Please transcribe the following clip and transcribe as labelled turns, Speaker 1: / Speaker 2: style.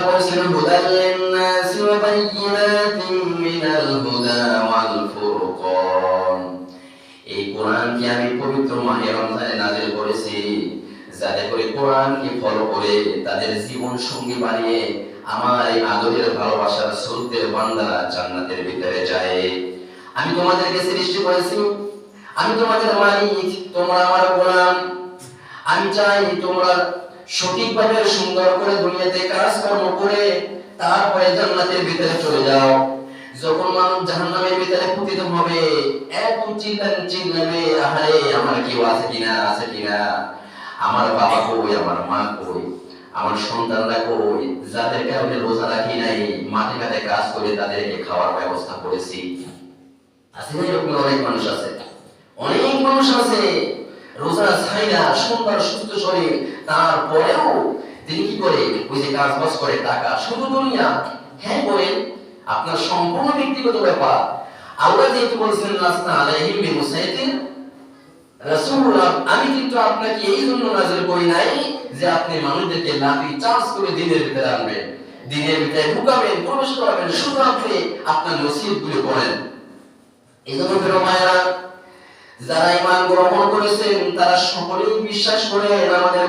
Speaker 1: هدى للناس وبينات من الهدى والفرقان এই কোরআনকে আমি পবিত্র মাহে রমজানে নাযিল করেছি যাতে করে কোরআনকে ফলো করে তাদের জীবন সঙ্গী বানিয়ে আমার এই আদরের ভালোবাসার সুলতের বান্দারা জান্নাতের ভিতরে যায়। আমি তোমাদেরকে সৃষ্টি করেছি, আমি তোমাদের মালিক, তোমরা আমার গোলাম। আমি চাই তোমরা সঠিকভাবে সুন্দর করে দুনিয়াতে কাজকর্ম করে তারপরে জান্নাতের ভিতরে চলে যাও। যখন মানুষ জাহান্নামের ভিতরে পতিত হবে এত চিল্লাবে, আহারে আমার কেউ আছে কিনা, আছে কিনা, আমার বাবা কই, আমার মা কই, আমার সন্তানরা কই, যাদের কারণে রোজা রাখি নাই, মাঠে ঘাটে কাজ করে তাদেরকে খাওয়ার ব্যবস্থা করেছি। আছে না এরকম অনেক মানুষ আছে, অনেক মানুষ আছে রোজা ছাইরা সুন্দর সুস্থ শরীর, তারপরেও তিনি কি করে ওই যে কাজ বাজ করে টাকা শুধু দুনিয়া। হ্যাঁ বলেন, আপনার সম্পূর্ণ ব্যক্তিগত ব্যাপার। আল্লাহ যেহেতু বলছেন লাসনা আলাইহিম বিমুসাইতির, রাসূলুল্লাহ আমি কিন্তু আপনাকে এই জন্য নাযিল করি নাই যে আপনি মানুষদেরকে লাঠি চার্জ করে দিনের ভিতরে আনবেন, দিনের ভিতরে ঢুকাবেন, প্রবেশ করাবেন, শুধু আপনি আপনার নসিহতগুলো করেন। এই জন্য প্রিয় মায়েরা, যারা ঈমান গ্রহণ করেছেন তারা সকলেই বিশ্বাস করেন আমাদের